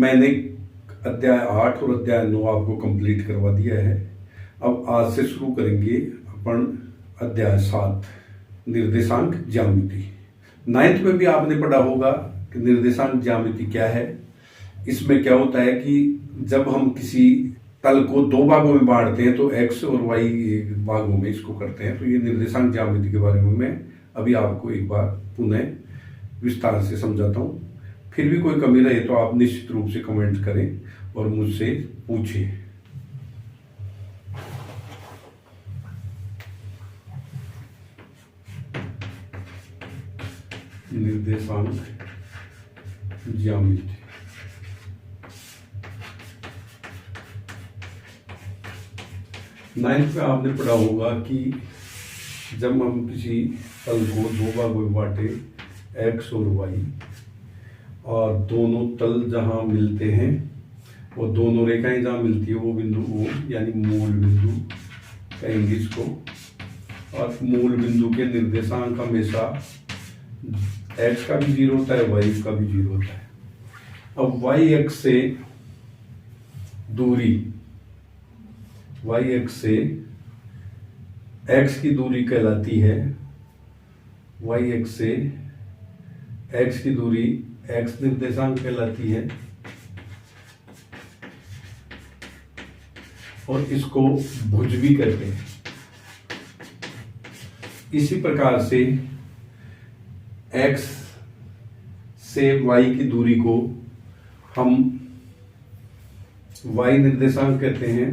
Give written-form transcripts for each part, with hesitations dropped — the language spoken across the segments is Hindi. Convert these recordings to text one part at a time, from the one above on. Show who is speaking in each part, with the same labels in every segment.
Speaker 1: मैंने अध्याय 8 और अध्याय 9 आपको कंप्लीट करवा दिया है। अब आज से शुरू करेंगे अपन अध्याय 7 निर्देशांक ज्यामिति। 9th में भी आपने पढ़ा होगा कि निर्देशांक ज्यामिति क्या है। इसमें क्या होता है कि जब हम किसी तल को दो भागों में बांटते हैं तो x और y भागों में इसको करते हैं, तो ये निर्देशांक ज्यामिति के बारे में मैं अभी आपको एक बार पुनः विस्तार से समझाता हूँ। फिर भी कोई कमी रहे तो आप निश्चित रूप से कमेंट करें और मुझसे पूछें। निर्देशांक ज्यामिति। नाइन्थ में आपने पढ़ा होगा कि जब हम किसी तल को दो भागों में बांटे x और y, और दोनों तल जहां मिलते हैं वो दोनों रेखाएं जहां मिलती है वो बिंदु O यानी मूल बिंदु कहेंगे इसको, और मूल बिंदु के निर्देशांक हमेशा x का भी 0 होता है, y का भी 0 होता है। अब y अक्ष से दूरी, y अक्ष से x की दूरी कहलाती है, y अक्ष से x की दूरी x निर्देशांक कहलाती है, और इसको भुज भी कहते हैं। इसी प्रकार से x से y की दूरी को हम y निर्देशांक कहते हैं,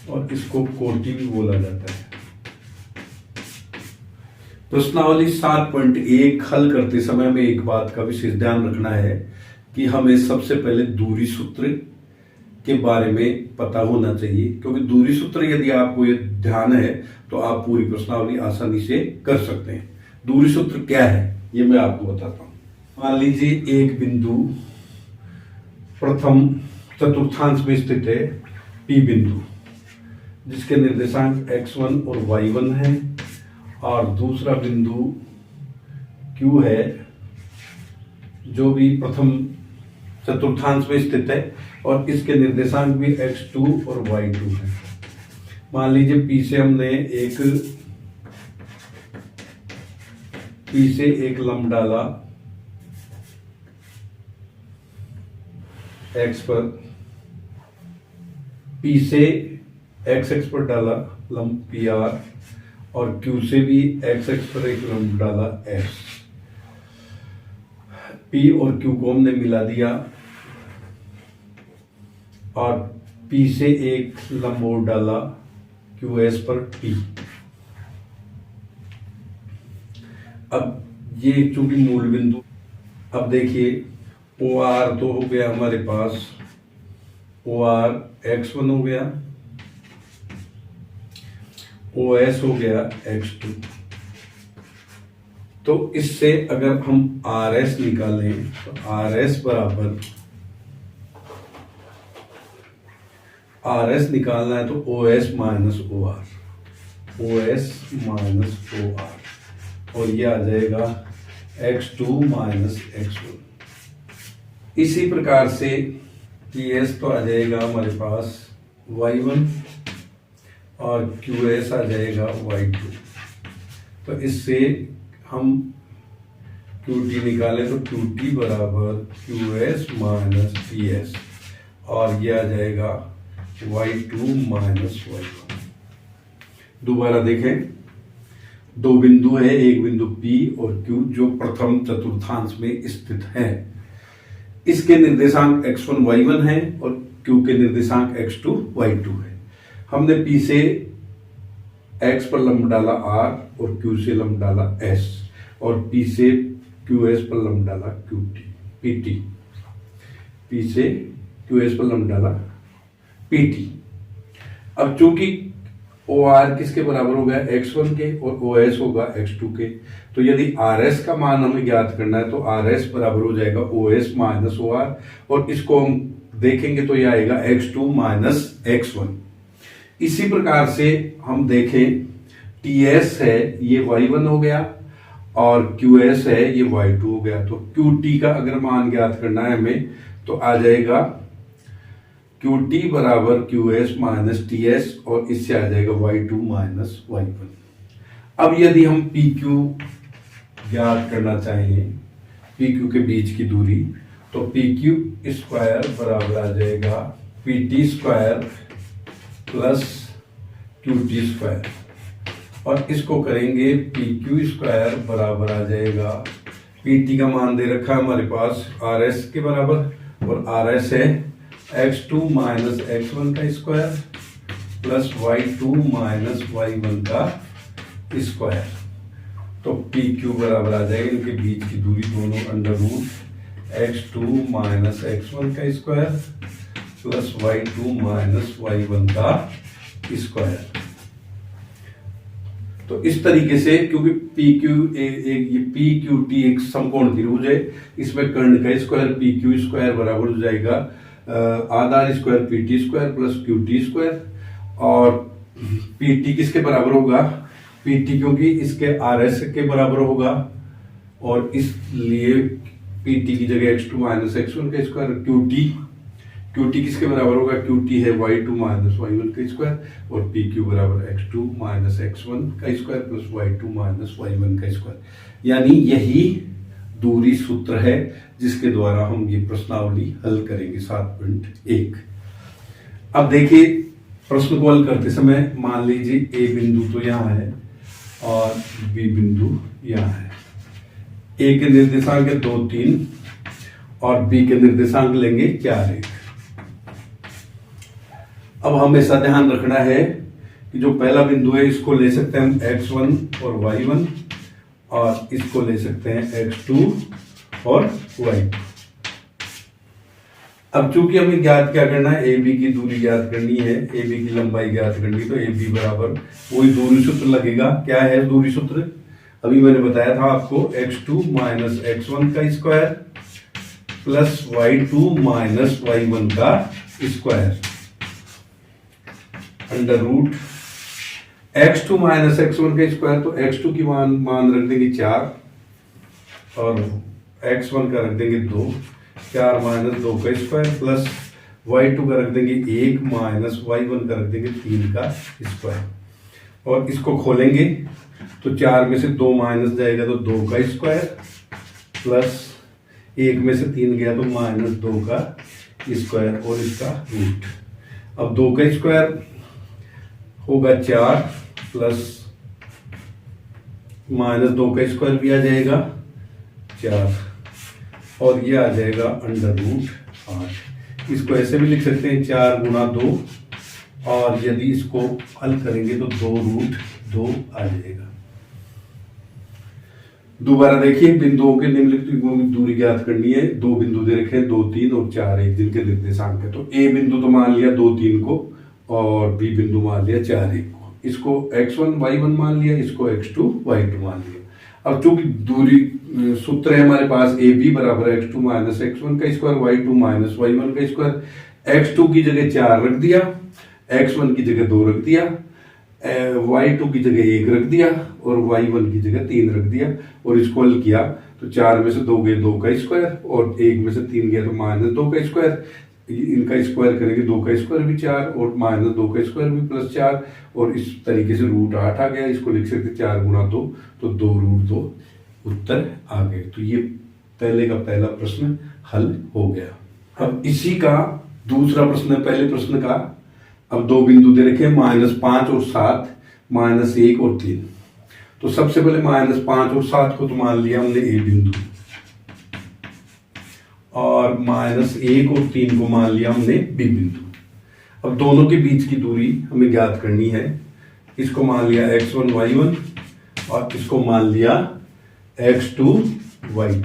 Speaker 1: और इसको कोटि भी बोला जाता है। प्रश्नावली 7.1 हल करते समय हमें एक बात का विशेष ध्यान रखना है कि हमें सबसे पहले दूरी सूत्र के बारे में पता होना चाहिए, क्योंकि दूरी सूत्र यदि आपको ये ध्यान है तो आप पूरी प्रश्नावली आसानी से कर सकते हैं। दूरी सूत्र क्या है ये मैं आपको बताता हूँ। मान लीजिए एक बिंदु प्रथम चतुर्थांश में स्थित है P बिंदु, जिसके निर्देशांक x1 और y1 है, और दूसरा बिंदु Q है जो भी प्रथम चतुर्थांश में स्थित है, और इसके निर्देशांक भी x2 और y2 है। मान लीजिए P से एक लंब डाला x पर, P से x अक्ष पर डाला लंब PR, और Q से भी x अक्ष पर एक लंब डाला S। P और Q को हमने मिला दिया, और P से एक लंब और डाला QS पर T। अब ये चूंकि मूल बिंदु, अब देखिए OR तो हो गया हमारे पास, OR x1 हो गया, OS हो गया x2। तो इससे अगर हम RS निकालें तो RS निकालना है तो OS माइनस OR, और ये आ जाएगा x2 माइनस x1। इसी प्रकार से PS तो आ जाएगा हमारे पास y1, और QS आ जाएगा y2। तो इससे हम QT निकालें तो QT बराबर QS माइनस PS, और यह आ जाएगा y2 माइनस y1। दोबारा देखें, दो बिंदु है, एक बिंदु P और Q जो प्रथम चतुर्थांश में स्थित है। इसके निर्देशांक x1 y1 है और Q के निर्देशांक x2 y2 है। हमने P से x पर लंब डाला R, और Q से लंब डाला S, और P से QS पर लंब डाला PT। P से QS पर लंब डाला PT। अब चूंकि OR किसके बराबर हो गया, x1 के, और OS होगा x2 के, तो यदि RS का मान हमें ज्ञात करना है तो RS बराबर हो जाएगा OS माइनस OR, और इसको हम देखेंगे तो यह आएगा x2 माइनस x1। इसी प्रकार से हम देखें TS है, ये y1 हो गया, और QS है ये y2 हो गया। तो QT का अगर मान ज्ञात करना है हमें तो आ जाएगा QT बराबर QS माइनस TS और इससे आ जाएगा y2 माइनस y1। अब यदि हम PQ ज्ञात करना चाहें, PQ के बीच की दूरी, तो PQ स्क्वायर बराबर आ जाएगा PT square plus QT square और इसको करेंगे PQ स्क्वायर बराबर आ जाएगा, PT का मान दे रखा है हमारे पास RS के बराबर और RS है x2 माइनस x1 का square plus y2 minus y1 का स्क्वायर। तो PQ बराबर आ जाएगा इनके बीच की दूरी दोनों under root x2 minus x1 का square plus y2 minus y1 का स्क्वायर। तो इस तरीके से, क्योंकि PQT एक समकोण त्रिभुज है, इसमें कर्ण का स्क्वायर PQ स्क्वायर बराबर हो जाएगा आधा square PT square plus QT square और PT किसके बराबर होगा, PT क्योंकि इसके RS के बराबर होगा और इसलिए PT की जगह x2 माइनस x1 का स्क्वायर, QT किसके बराबर होगा, QT है y2 माइनस y1 का स्क्वायर और PQ बराबर x2 माइनस x1 का square plus y2 minus y1 का स्क्वायर। यानी यही दूरी सूत्र है जिसके द्वारा हम ये प्रश्नावली हल करेंगे 7.1। अब देखिए प्रश्न को हल करते समय मान लीजिए A बिंदु तो यहाँ है और B बिंदु यहाँ है। A के निर्देशांक है 2, 3 और B के निर्देशांक लेंगे 4, 1। अब हमेशा ध्यान रखना है कि जो पहला बिंदु है इसको ले सकते हैं हम x1 और y1 और इसको ले सकते हैं x2 और y2। अब चूंकि हमें ज्ञात क्या करना है, AB की दूरी ज्ञात करनी है, AB की लंबाई ज्ञात करनी, तो AB बराबर वही दूरी सूत्र लगेगा। क्या है दूरी सूत्र, अभी मैंने बताया था आपको x2 माइनस x1 का square plus y2 minus y1 का square under root x2 minus x1 का स्क्वायर। तो x2 की मान रख देंगे 4 और x1 का रख देंगे 2, 4 माइनस 2 का स्क्वायर प्लस y2 का रख देंगे 1 माइनस y1 का रख देंगे 3 का स्क्वायर और इसको खोलेंगे तो 4 में से 2 माइनस जाएगा तो 2 का स्क्वायर प्लस 1 में से 3 गया तो माइनस 2 का स्क्वायर और इसका रूट। अब 2 का स्क्वायर होगा 4 प्लस माइनस 2 का स्क्वायर भी आ जाएगा 4 और ये आ जाएगा अंडर रूट 8। इसको ऐसे भी लिख सकते हैं 4 गुणा 2 और यदि इसको हल करेंगे तो 2 रूट 2 आ जाएगा। दोबारा देखिए बिंदुओं के निम्नलिखित दूरी ज्ञात करनी है। 2 बिंदु दे रखे हैं 2, 3 और 4, 1 जिनके निर्देशांक है। तो A बिंदु तो मान लिया 2, 3 को और B बिंदु मान लिया 4, 1 को। इसको x1 y1 मान लिया, इसको x2 y2 मान लिया। अब चूंकि दूरी सूत्र है हमारे पास AB बराबर x2 माइनस x1 का स्क्वायर y2 माइनस y1 का स्क्वायर। x2 की जगह 4 रख दिया, x1 की जगह 2 रख दिया, y2 की जगह 1 रख दिया और y1 की जगह 3 रख दिया और इसको हल किया तो 4 में से 2 गए 2 का स्क्वायर और 1 में से 3 गया तो माइनस 2 का स्क्वायर। इनका स्क्वायर करेंगे 2 का स्क्वायर भी 4 और माइनस 2 का स्क्वायर भी प्लस 4 और इस तरीके से रूट 8 आ गया। इसको लिख सकते 4 गुणा 2 तो 2 रूट 2 उत्तर आ गए। तो ये पहले का पहला प्रश्न हल हो गया। अब इसी का दूसरा प्रश्न है पहले प्रश्न का। अब 2 बिंदु दे रखे -5 और 7, -1 और 3। तो सबसे पहले -5 और 7 को तो मान लिया हमने A बिंदु और -1 और 3 को मान लिया हमने B बिंदु। अब दोनों के बीच की दूरी हमें ज्ञात करनी है। इसको मान लिया x1 y1 और इसको मान लिया x2 y2।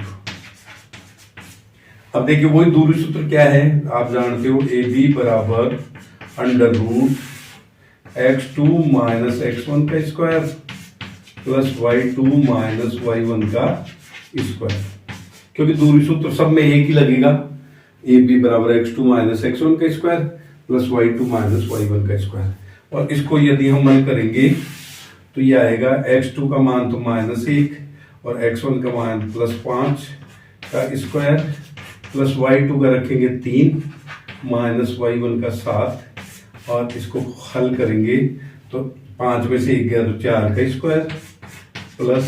Speaker 1: अब देखिए वही दूरी सूत्र क्या है, आप जानते हो AB बराबर under root x2 minus x1 का square plus y2 minus y1 का स्क्वायर। क्योंकि दूरी सूत्र सब में एक ही लगेगा। AB बराबर x2 माइनस x1 का square plus y2 minus y1 का स्क्वायर। और इसको यदि हम हल करेंगे तो ये आएगा x2 का मान तो -1 और x1 का मान +5 का स्क्वायर प्लस y2 का रखेंगे 3 माइनस y1 का 7 और इसको हल करेंगे तो 5 में से 1 गया तो 4 का स्क्वायर प्लस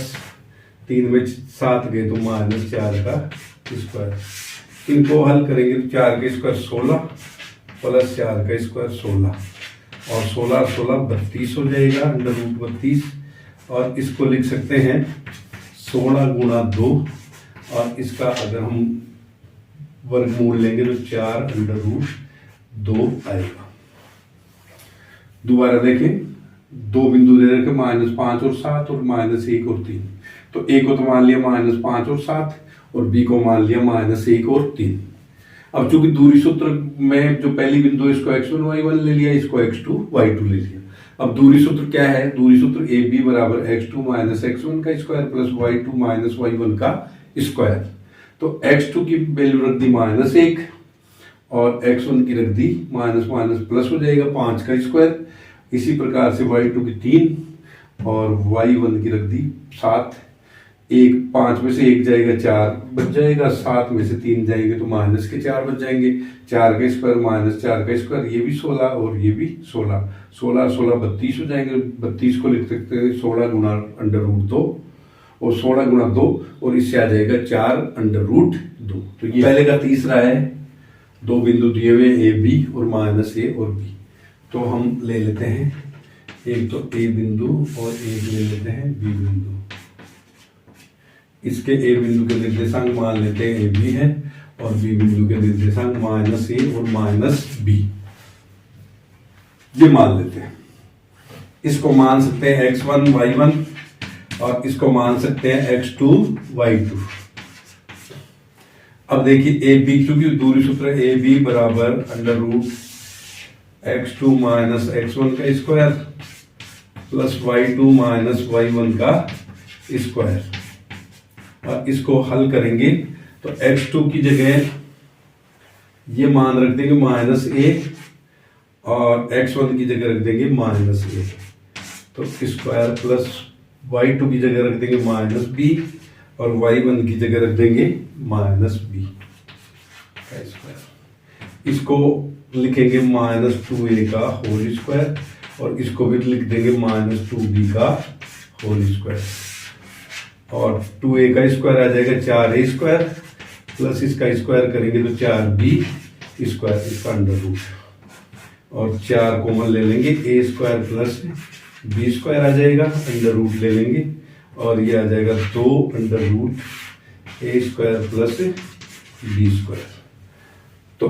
Speaker 1: 3 में 7 गए तो -4 का स्क्वायर। इनको हल करेंगे तो 4 का स्क्वायर 16 प्लस 4 का स्क्वायर 16 और 16 16 32 हो जाएगा √32 और इसको लिख सकते हैं 16 गुणा 2 और इसका अगर हम वर्गमूल लेंगे तो 4 √2 आएगा। दोबारा देखें, दो बिंदु दे रखे -5 और 7 और -1 और 3। तो ए को तो मान लिया -5 और 7 और बी को मान लिया -1 और 3। अब चूंकि दूरी सूत्र में जो पहली बिंदु है इसको x1 y1 ले लिया, इसको x2 y2 ले लिया। अब दूरी सूत्र क्या है? दूरी सूत्र ए बी बराबर x2 - x1 का स्क्वायर प्लस y2 - y1 का स्क्वायर। तो x2 की वैल्यू रख दी -1 और x1 की रख दी माइनस प्लस हो जाएगा 5 का स्क्वायर। इसी प्रकार से y2 की 3 और y1 की रख दी 7। 5 में से 1 जाएगा 4 बच जाएगा, 7 में से 3 जाएंगे तो -4 बच जाएंगे। 4 का स्क्वायर -4 का स्क्वायर, ये भी 16 और ये भी 16। 16 16 32 हो जाएंगे। 32 को लिख सकते हैं 16 गुणा √2 और 16 गुणा 2 और इससे आ जाएगा 4 √2। तो ये पहले का तीसरा है। दो बिंदु दिए हुए ए बी और -a और b। तो हम ले लेते हैं एक तो ए बिंदु और एक ले लेते हैं बी बिंदु। इसके ए बिंदु के निर्देशांक मान लेते हैं ए बी है और बी बिंदु के निर्देशांक -a और -b ये मान लेते हैं। इसको मान सकते हैं x1 y1 और इसको मान सकते हैं x2 y2। अब देखिए ए बी, क्योंकि दूरी सूत्र ए बी बराबर √x2 - x1 का स्क्वायर प्लस y2 - y1 का स्क्वायर। और इसको हल करेंगे तो x2 की जगह ये मान रख देंगे -a और x1 की जगह रख देंगे -a। तो स्क्वायर प्लस y2 की जगह रख देंगे -b और y1 की जगह रख देंगे -b का स्क्वायर। इसको लिखेंगे -2a का होल स्क्वायर और इसको भी लिख देंगे -2b का होल स्क्वायर। और 2a का स्क्वायर आ जाएगा 4a स्क्वायर प्लस इसका स्क्वायर करेंगे तो 4b स्क्वायर, इसका √ और 4 कॉमन ले लेंगे, a square plus b square आ जाएगा, √ ले लेंगे और ये आ जाएगा 2 √a square plus b square. तो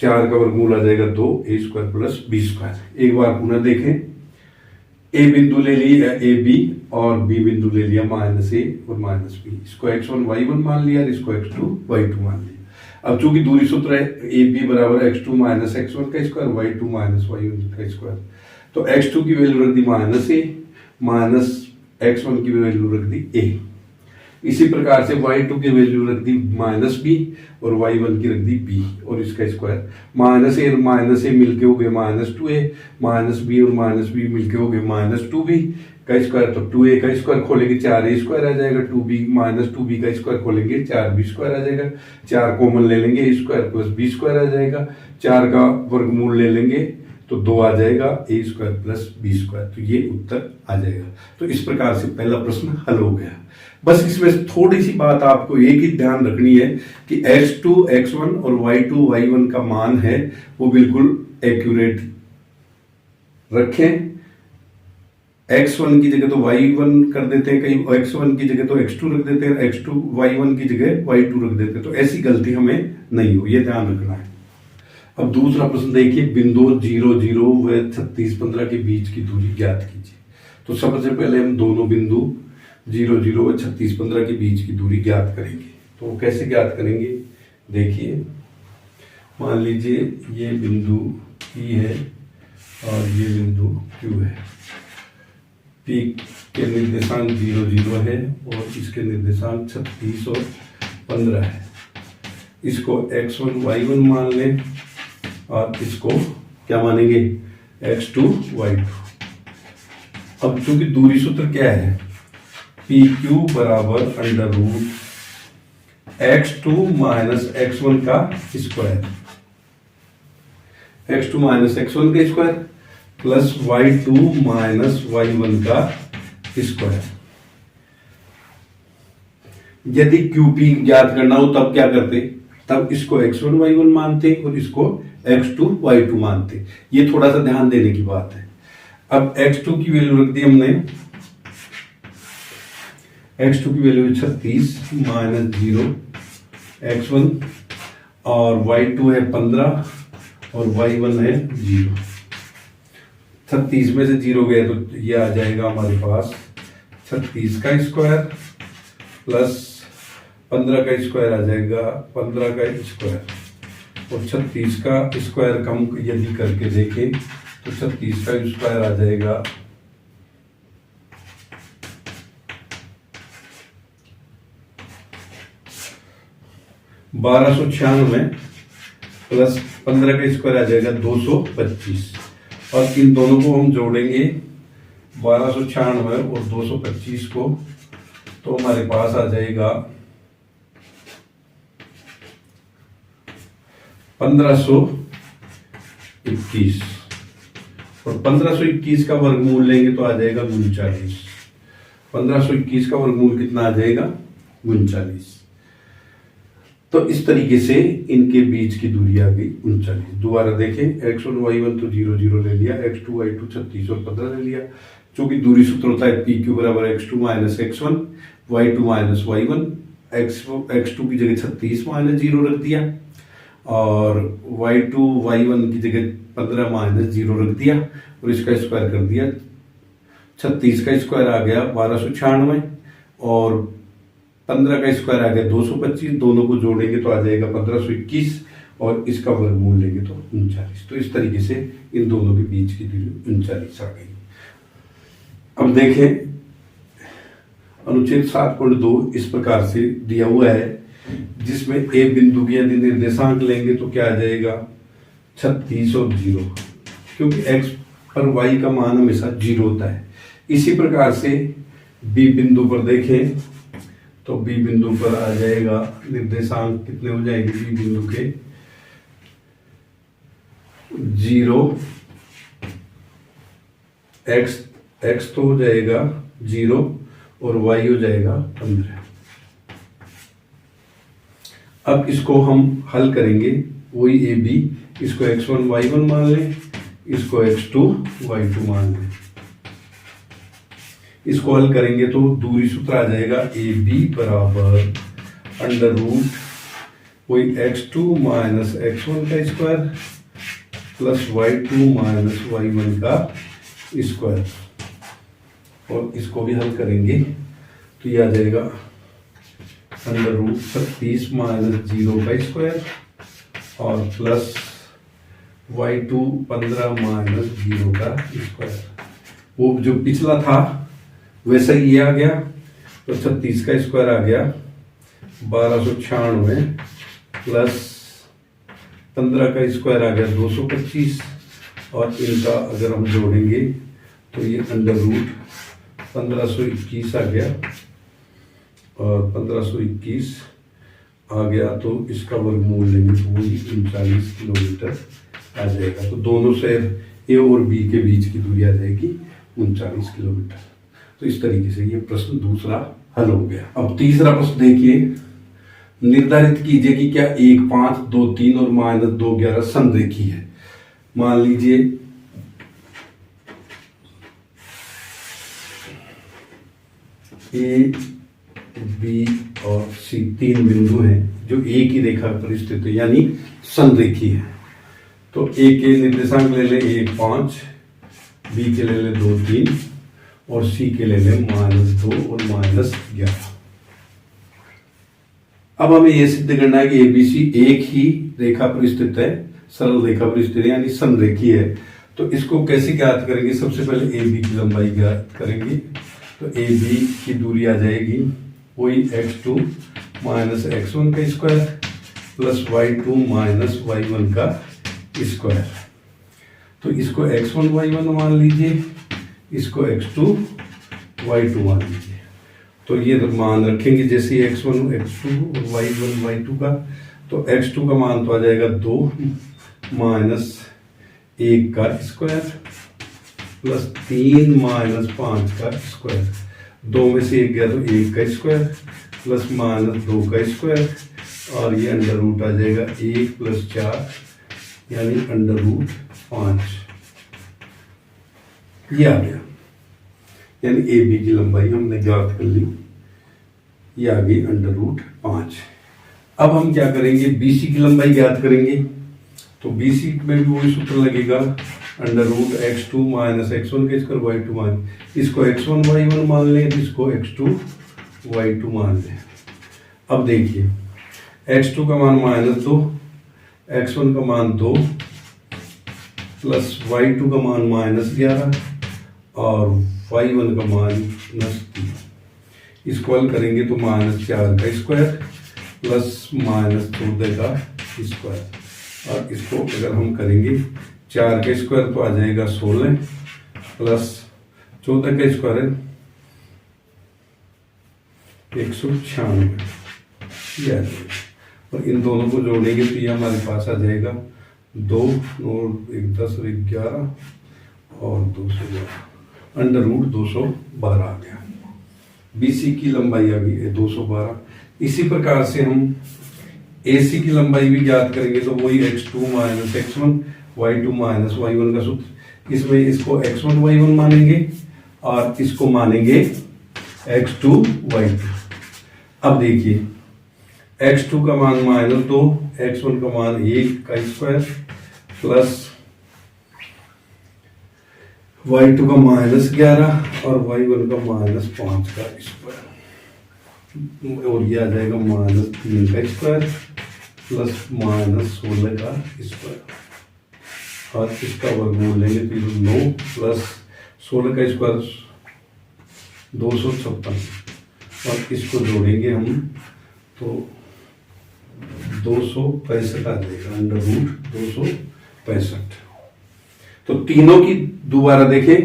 Speaker 1: 4 का वर्गमूल आ जाएगा 2a square plus b square. एक बार पुनः देखें, ए बिंदु ले लिया ए बी और बी बिंदु ले लिया -a और -b। इसको x1 y1 मान लिया और इसको x2 y2 मान लिया। अब चूंकि दूरी सूत्र है ए बी बराबर x2 - x1 का स्क्वायर y2 - y1 का स्क्वायर। तो x2 की वैल्यू रख दी -a -x1 की वैल्यू रख दी a। इसी प्रकार से y2 की वैल्यू रख दी -b और y1 की रख दी b और इसका स्क्वायर। -a और -a मिलके हो गए -2a, -b और -b मिलके हो गए -2b का स्क्वायर। तो 2a का स्क्वायर खोलेंगे 4a स्क्वायर आ जाएगा, 2b का स्क्वायर खोलेंगे 4b स्क्वायर आ जाएगा। 4 कॉमन ले लेंगे, a square plus b square आ जाएगा। 4 का वर्गमूल ले लेंगे तो 2 आ जाएगा, a square plus b square. तो ये उत्तर आ जाएगा। तो इस प्रकार से पहला प्रश्न हल हो गया। बस इसमें थोड़ी सी बात आपको एक ही ध्यान रखनी है कि x2 x1 और y2 y1 का मान है वो बिल्कुल एक्यूरेट रखें। x1 की जगह तो y1 कर देते हैं, कहीं x1 की जगह तो x2 रख देते हैं, x2 y1 की जगह y2 रख देते हैं। तो ऐसी गलती हमें नहीं हो, ये ध्यान रखना है। अब दूसरा प्रश्न देखिए, बिंदु 0 0 व 36 15 के बीच की दूरी ज्ञात कीजिए। तो सबसे पहले हम दोनों बिंदु 0 0 व 36 15 के बीच की दूरी ज्ञात करेंगे। तो कैसे ज्ञात करेंगे? देखिए, मान लीजिए ये बिंदु P है और ये बिंदु Q है। P के निर्देशांक 0 0 है और इसके निर्देशांक 36 और 15 है। इसको x1 y1 मान लें और इसको क्या मानेंगे? x2 y2। अब चूंकि दूरी सूत्र क्या है? पी क्यू बराबर under root x2 minus x1 का स्क्वायर, x2 माइनस x1 का square plus y2 minus y1 का स्क्वायर। यदि QP ज्ञात करना हो तब क्या करते, तब इसको x1 y1 मानते और इसको x2 y2 मानते। ये थोड़ा सा ध्यान देने की बात है। अब x2 की वैल्यू रख दी हमने, x2 की वैल्यू 36 माइनस 0 x1 और y2 है 15 और y1 है 0। 36 में से 0 गया तो ये आ जाएगा हमारे पास 36 का स्क्वायर प्लस 15 का स्क्वायर आ जाएगा 15 का स्क्वायर और 36 का स्क्वायर कम यदि करके देखें तो 36 का स्क्वायर आ जाएगा 1296 प्लस 15 का स्क्वायर आ जाएगा 225 और इन दोनों को हम जोड़ेंगे 1296 और 225 को तो हमारे पास आ जाएगा 1521 और 1521 का वर्गमूल लेंगे तो आ जाएगा 39। 1521 का वर्गमूल कितना आ जाएगा 39। तो इस तरीके से इनके बीच की दूरी आ गई 39। दोबारा देखें x1 y1 तो 0 0 ले लिया, x2 y2 36 और 15 ले लिया। चूंकि दूरी सूत्र होता है पी क्यू बराबर x2 minus x1 y2 minus y1, x2 की जगह 36 माइनस 0 रख दिया और y2 y1 की जगह 15 माइनस 0 रख दिया और इसका स्क्वायर कर दिया। 36 का स्क्वायर आ गया 1296 और 15 का स्क्वायर आ गया 225। दोनों को जोड़ेंगे तो आ जाएगा 1521 और इसका वर्गमूल लेंगे तो 39। तो इस तरीके से इन दोनों के बीच की दूरी 39 आ गई। अब देखें अनुच्छेद 7.2 इस प्रकार से दिया हुआ है जिसमें ए बिंदु की यदि निर्देशांक लेंगे तो क्या आ जाएगा 36 और 0, क्योंकि x पर y का मान हमेशा 0 होता है। इसी प्रकार से बी बिंदु पर देखें तो बी बिंदु पर आ जाएगा निर्देशांक कितने हो जाएंगे बी बिंदु के 0, x तो हो जाएगा 0 और y हो जाएगा 15। अब इसको हम हल करेंगे वही ए बी, इसको x1 y1 मान लें, इसको x2 y2 मान लें। इसको हल करेंगे तो दूरी सूत्र आ जाएगा ए बी बराबर अंडर रूट वही x2 माइनस x1 का square plus y2 minus y1 का स्क्वायर और इसको भी हल करेंगे तो ये आ जाएगा अंडर रूट 36 माइनस 0 का स्क्वायर और प्लस y2 15 माइनस 0 का स्क्वायर। वो जो पिछला था वैसा ही ये आ गया तो 36 का स्क्वायर आ गया 1296 प्लस 15 का स्क्वायर आ गया 225 और इनका अगर हम जोड़ेंगे तो ये अंडर रूट 1521 आ गया और 1521 आ गया तो इसका वर्गमूल लेंगे तो वही 39 किलोमीटर आ जाएगा। तो दोनों शहर ए और बी के बीच की दूरी आ जाएगी 39 किलोमीटर। तो इस तरीके से ये प्रश्न दूसरा हल हो गया। अब तीसरा प्रश्न देखिए, निर्धारित कीजिए कि क्या 1 5 2 3 और माइनस 2 11 संरेखी है। मान लीजिए ए बी और सी तीन बिंदु हैं जो एक ही रेखा पर स्थित है यानी संरेखी है। तो ए के निर्देशांक ले ले 1 5, बी के ले ले 2 3 और सी के ले लें -2 और -11। अब हमें यह सिद्ध करना है कि एबीसी एक ही रेखा पर स्थित है, सरल रेखा पर स्थित है यानी संरेखी है। तो इसको कैसे ज्ञात करेंगे? सबसे पहले ए बी की लंबाई ज्ञात करेंगे। तो ए बी की दूरी आ जाएगी वही x2 माइनस x1 का square plus y2 minus y1 का स्क्वायर। तो इसको x1 y1 मान लीजिए, इसको x2 y2 मान लीजिए तो ये मान रखेंगे जैसे x1 x2 और y1 y2 का, तो x2 का मान तो आ जाएगा 2 माइनस 1 का स्क्वायर प्लस 3 माइनस 5 का स्क्वायर, 2 में से 1 गया तो 1 का स्क्वायर प्लस माइनस 2 का स्क्वायर, और ये अंडर रूट आ जाएगा 1 प्लस 4 यानी अंडर रूट 5। ये आ गया, यानी ए बी की लंबाई हमने ज्ञात कर ली, ये आ गई अंडर रूट 5। अब हम क्या करेंगे, बीसी की लंबाई ज्ञात करेंगे। तो बीसी में भी वही सूत्र लगेगा, under root x2 minus x1 के स्क्वायर y2 माइनस, इसको x1 y1 मान लें तो इसको x2 y2 मान लें। अब देखिए x2 का मान -2, x1 का मान 2 प्लस y2 का मान -11 और y1 का मान -3। इसको हल करेंगे तो -4 का स्क्वायर प्लस -14 का स्क्वायर, और इसको अगर हम करेंगे 4 का स्क्वायर तो आ जाएगा 16 प्लस 14 का स्क्वायर है 196, ये आ जाएगा। और इन दोनों को जोड़ेंगे तो ये हमारे पास आ जाएगा 2 और 1 10 और 11 और 212, अंडर रूट 212 आ गया। बीसी की लंबाई आ गई है 212। इसी प्रकार से हम एसी की लंबाई भी ज्ञात करेंगे, तो वही x2 minus x1 y2 minus y1 का सूत्र, इसमें इसको x1 y1 मानेंगे और इसको मानेंगे x2 y2। अब देखिए x2 का मान -2, x1 का मान 1 का स्क्वायर प्लस y2 का -11 और y1 का -5 का स्क्वायर, और ये आ जाएगा -3 का स्क्वायर प्लस -16 का स्क्वायर, और इसका वर्गमूल लेंगे तो 9 प्लस 16 का स्क्वायर 256, और इसको जोड़ेंगे हम तो 265 आ जाएगा, अंडर रूट 265। तो तीनों की दोबारा देखें,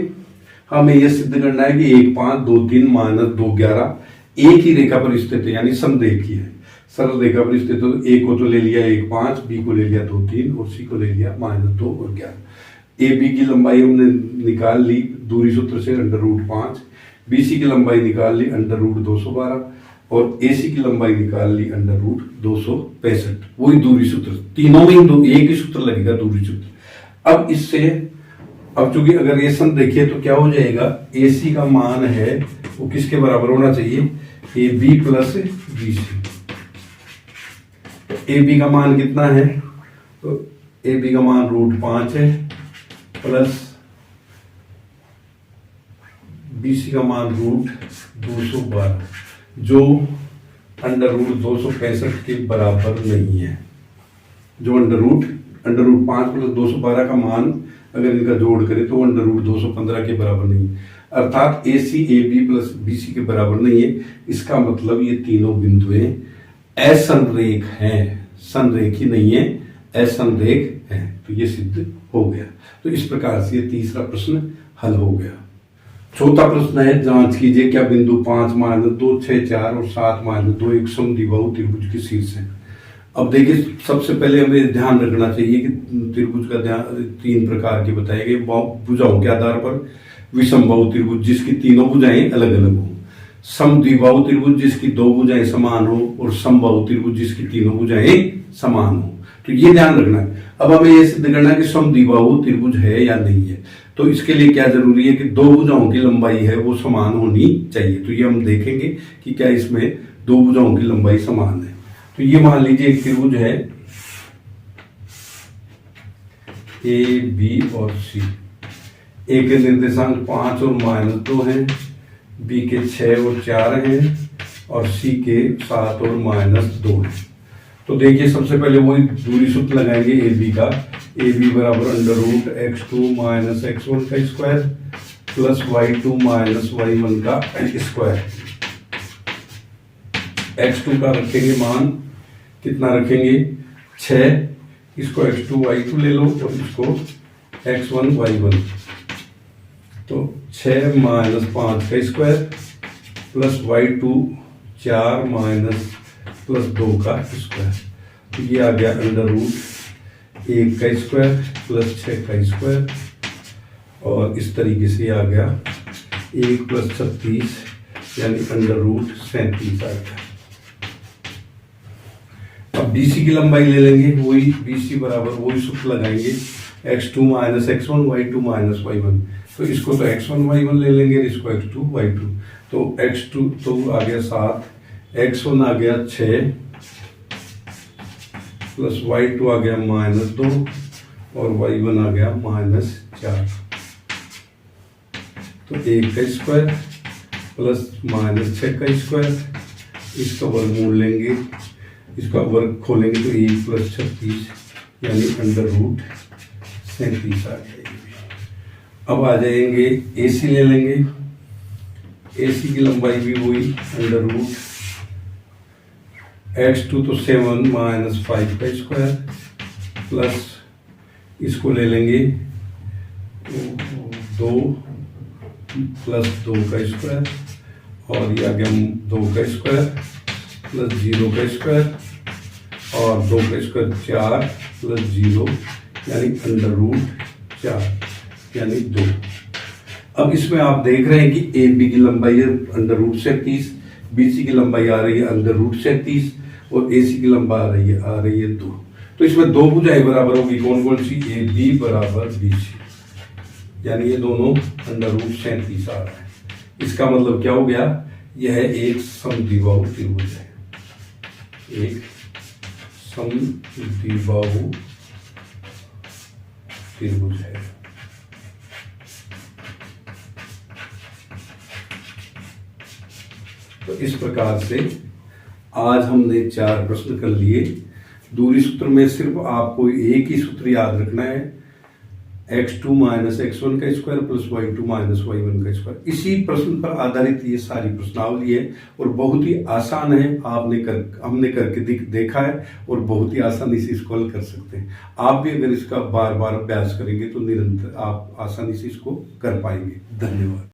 Speaker 1: हमें यह सिद्ध करना है कि 1 5 2 3 -2 11 एक ही रेखा पर स्थित है, यानी समरेखीय है, सरल रेखा पर स्थित। तो ए को तो ले लिया 1 5, बी को ले लिया 2 3 और सी को ले लिया -2 और 11। ए बी की लंबाई हमने निकाल ली दूरी सूत्र से अंडर रूट 5, बी सी की लंबाई निकाल ली अंडर रूट 212 और ए सी की लंबाई निकाल ली अंडर रूट 265। वही दूरी सूत्र, तीनों में ही एक ही सूत्र लगेगा, दूरी सूत्र। अब इससे अब चूंकि अगर ये सम देखिए तो क्या हो जाएगा, ए सी का मान है वो किसके बराबर होना चाहिए, A B plus B C. A B का मान कितना है, तो ए बी का मान √5 है प्लस बी सी का मान √212, जो अंडर रूट 265 के बराबर नहीं है। जो अंडर रूट 5 प्लस 212 का मान अगर इनका जोड़ करें तो अंडर रूट 215 के बराबर नहीं है, अर्थात A C A B plus B C के बराबर नहीं है। इसका मतलब ये तीनों बिंदुएं असंरेख हैं, संरेखी नहीं है, असंरेख हैं। तो ये सिद्ध हो गया। तो इस प्रकार से ये तीसरा प्रश्न हल हो गया। चौथा प्रश्न है, जांच कीजिए क्या बिंदु 5 -2 6 4 और 7 -2 एक समद्विबाहु त्रिभुज के शीर्ष है। अब देखिए सबसे पहले हमें ध्यान रखना चाहिए कि त्रिभुज का ध्यान 3 प्रकार के बताए गए भुजाओं के आधार पर। विषमबाहु त्रिभुज जिसकी तीनों भुजाएं अलग अलग हो, समद्विबाहु त्रिभुज जिसकी 2 भुजाएं समान हो, और समबाहु त्रिभुज जिसकी तीनों भुजाएं समान हो। तो ये ध्यान रखना है। अब हमें यह सिद्ध करना है कि समद्विबाहु त्रिभुज है या नहीं है। तो इसके लिए क्या जरूरी है कि 2 भुजाओं की लंबाई है वो समान होनी चाहिए। तो ये हम देखेंगे कि क्या इसमें 2 भुजाओं की लंबाई समान है। तो ये मान लीजिए एक त्रिभुज है ए बी और सी। ए के निर्देशांक 5 और -2 हैं, बी के 6 और 4 हैं, और सी के 7 और -2 हैं। तो देखिए सबसे पहले वही दूरी सूत्र लगाएंगे ए बी का। ए बी बराबर under root x2 minus x1 का square plus y2 minus y1 का स्क्वायर। x2 का रखेंगे मान कितना रखेंगे 6, इसको x2 y2 ले लो और इसको x1 y1। तो 6 - 5 का square plus y2 4 minus plus 2 का स्क्वायर, तो ये आ गया अंडर रूट 1 का स्क्वायर प्लस 6 का स्क्वायर, और इस तरीके से आ गया 1 प्लस 36 यानी अंडर रूट 37 आ गया। अब BC की लंबाई ले लेंगे, वही BC बराबर वही सूत्र लगाएंगे, x2 minus x1 y2 minus y1, तो इसको तो x1 y1 ले लेंगे, इसको x2 y2, तो x2 तो आ गया 7, x1 आ गया 6 प्लस y2 आ गया माइनस 2 और y1 आ गया माइनस 4, तो 1 का स्क्वायर प्लस माइनस 6 का स्क्वायर, इसका वर्गमूल लेंगे, इसका वर्ग खोलेंगे तो 1 प्लस 36 यानी अंडर रूट 37 आ जाएगी। अब आ जाएंगे AC ले लेंगे, AC की लंबाई भी वही अंडर रूट x2 तो 7 माइनस 5 का स्क्वायर प्लस इसको ले लेंगे 2 प्लस 2 का स्क्वायर, और ये आ गया 2 का स्क्वायर प्लस 0 का स्क्वायर और 2 का स्क्वायर 4 प्लस 0 यानी अंडर रूट 4 यानी 2। अब इसमें आप देख रहे हैं कि AB की लंबाई है अंडर रूट 37, BC की लंबाई आ रही है अंडर रूट 37 और AC की लंबाई आ रही है 2। तो इसमें दो भुजाएं बराबर होगी, कौन कौन सी? AB बराबर BC, यानी ये दोनों अंडर रूट 37 आ रहा है। इसका मतलब क्या हो गया? यह एक समद्विबाहु त्रिभुज है, एक समद्विबाहु त्रिभुज है। तो इस प्रकार से आज हमने 4 प्रश्न कर लिए। दूरी सूत्र में सिर्फ आपको एक ही सूत्र याद रखना है, x2 माइनस x1 का square plus y2 minus y1 का स्क्वायर। इसी प्रश्न पर आधारित ये सारी प्रश्नावली है और बहुत ही आसान है। हमने करके देखा है और बहुत ही आसानी से इसको हल कर सकते हैं। आप भी अगर इसका बार बार अभ्यास करेंगे तो निरंतर आप आसानी से इसको कर पाएंगे। धन्यवाद।